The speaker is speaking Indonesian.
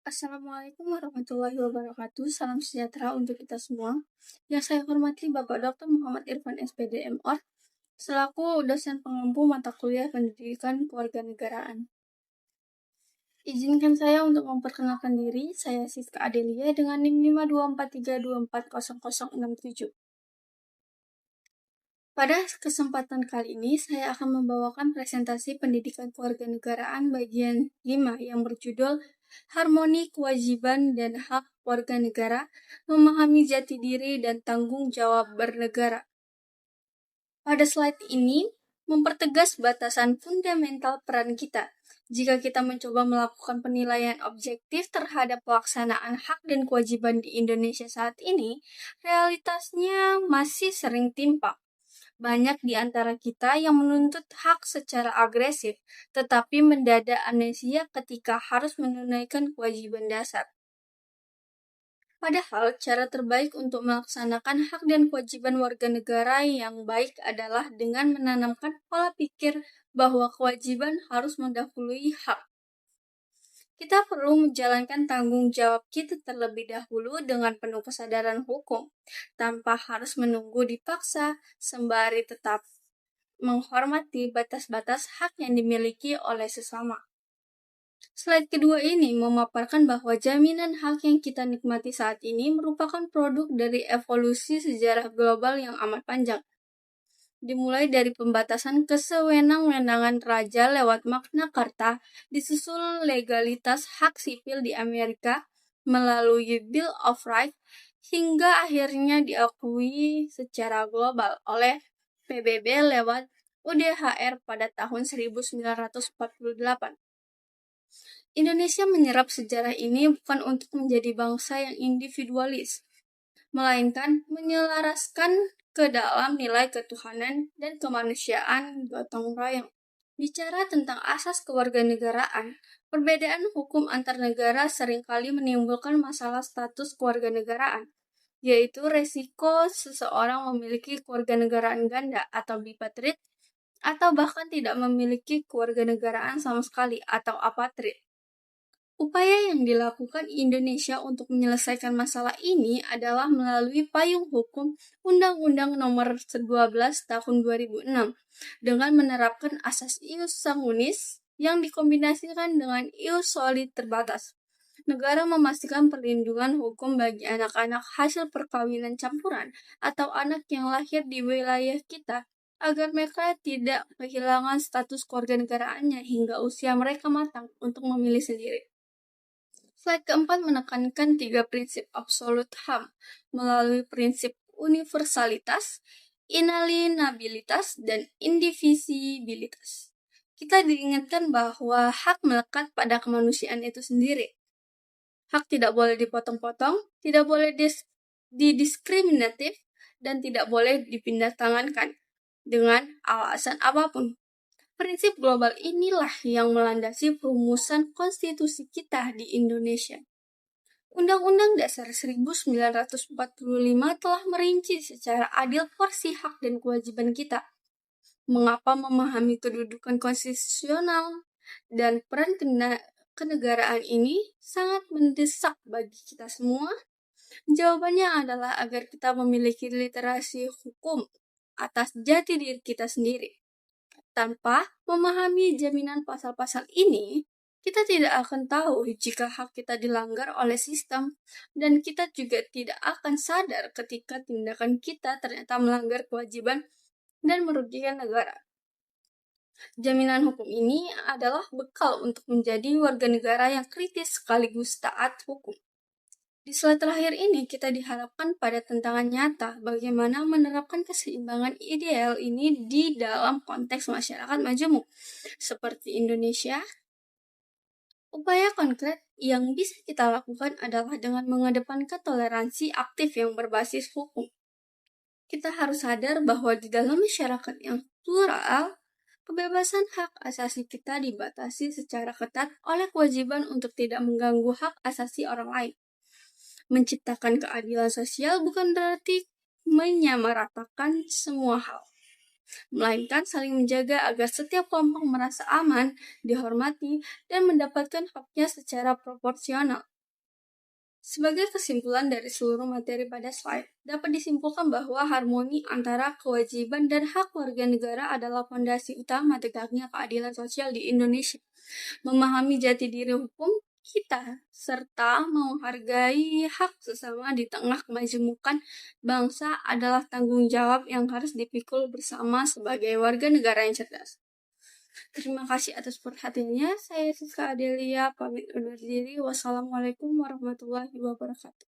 Assalamualaikum warahmatullahi wabarakatuh. Salam sejahtera untuk kita semua. Yang saya hormati Bapak Dr. Muhammad Irfan SPD MOr, selaku dosen pengampu mata kuliah Pendidikan Kewarganegaraan. Izinkan saya untuk memperkenalkan diri. Saya Siska Adelia dengan NIM 52432400067. Pada kesempatan kali ini, saya akan membawakan presentasi Pendidikan Kewarganegaraan bagian 5 yang berjudul Harmoni Kewajiban dan Hak Warga Negara, Memahami Jati Diri dan Tanggung Jawab Bernegara. Pada slide ini, mempertegas batasan fundamental peran kita. Jika kita mencoba melakukan penilaian objektif terhadap pelaksanaan hak dan kewajiban di Indonesia saat ini, realitasnya masih sering timpang. Banyak di antara kita yang menuntut hak secara agresif, tetapi mendadak amnesia ketika harus menunaikan kewajiban dasar. Padahal, cara terbaik untuk melaksanakan hak dan kewajiban warga negara yang baik adalah dengan menanamkan pola pikir bahwa kewajiban harus mendahului hak. Kita perlu menjalankan tanggung jawab kita terlebih dahulu dengan penuh kesadaran hukum, tanpa harus menunggu dipaksa, sembari tetap menghormati batas-batas hak yang dimiliki oleh sesama. Slide kedua ini memaparkan bahwa jaminan hak yang kita nikmati saat ini merupakan produk dari evolusi sejarah global yang amat panjang. Dimulai dari pembatasan kesewenang-wenangan raja lewat Magna Carta, disusul legalitas hak sipil di Amerika melalui Bill of Rights, hingga akhirnya diakui secara global oleh PBB lewat UDHR pada tahun 1948. Indonesia menyerap sejarah ini bukan untuk menjadi bangsa yang individualis, melainkan menyelaraskan ke dalam nilai ketuhanan dan kemanusiaan gotong royong. Bicara tentang asas kewarganegaraan, perbedaan hukum antar negara seringkali menimbulkan masalah status kewarganegaraan, yaitu resiko seseorang memiliki kewarganegaraan ganda atau bipatrid, atau bahkan tidak memiliki kewarganegaraan sama sekali atau apatrid. Upaya yang dilakukan Indonesia untuk menyelesaikan masalah ini adalah melalui payung hukum Undang-Undang Nomor 12 Tahun 2006 dengan menerapkan asas ius sanguinis yang dikombinasikan dengan ius soli terbatas. Negara memastikan perlindungan hukum bagi anak-anak hasil perkawinan campuran atau anak yang lahir di wilayah kita agar mereka tidak kehilangan status kewarganegaraannya hingga usia mereka matang untuk memilih sendiri. Slide keempat menekankan 3 prinsip absolut HAM melalui prinsip universalitas, inalienabilitas, dan indivisibilitas. Kita diingatkan bahwa hak melekat pada kemanusiaan itu sendiri. Hak tidak boleh dipotong-potong, tidak boleh didiskriminatif, dan tidak boleh dipindah tangankan dengan alasan apapun. Prinsip global inilah yang melandasi perumusan konstitusi kita di Indonesia. Undang-Undang Dasar 1945 telah merinci secara adil porsi hak dan kewajiban kita. Mengapa memahami kedudukan konstitusional dan peran kenegaraan ini sangat mendesak bagi kita semua? Jawabannya adalah agar kita memiliki literasi hukum atas jati diri kita sendiri. Tanpa memahami jaminan pasal-pasal ini, kita tidak akan tahu jika hak kita dilanggar oleh sistem, dan kita juga tidak akan sadar ketika tindakan kita ternyata melanggar kewajiban dan merugikan negara. Jaminan hukum ini adalah bekal untuk menjadi warga negara yang kritis sekaligus taat hukum. Di slide terakhir ini, kita diharapkan pada tantangan nyata bagaimana menerapkan keseimbangan ideal ini di dalam konteks masyarakat majemuk seperti Indonesia. Upaya konkret yang bisa kita lakukan adalah dengan mengedepankan toleransi aktif yang berbasis hukum. Kita harus sadar bahwa di dalam masyarakat yang plural, kebebasan hak asasi kita dibatasi secara ketat oleh kewajiban untuk tidak mengganggu hak asasi orang lain. Menciptakan keadilan sosial bukan berarti menyamaratakan semua hal, melainkan saling menjaga agar setiap kelompok merasa aman, dihormati, dan mendapatkan haknya secara proporsional. Sebagai kesimpulan dari seluruh materi pada slide, dapat disimpulkan bahwa harmoni antara kewajiban dan hak warga negara adalah fondasi utama tegaknya keadilan sosial di Indonesia. Memahami jati diri hukum kita, serta menghargai hak sesama di tengah kemajemukan bangsa adalah tanggung jawab yang harus dipikul bersama sebagai warga negara yang cerdas. Terima kasih atas perhatiannya. Saya Siska Adelia, pamit undur diri. Wassalamualaikum warahmatullahi wabarakatuh.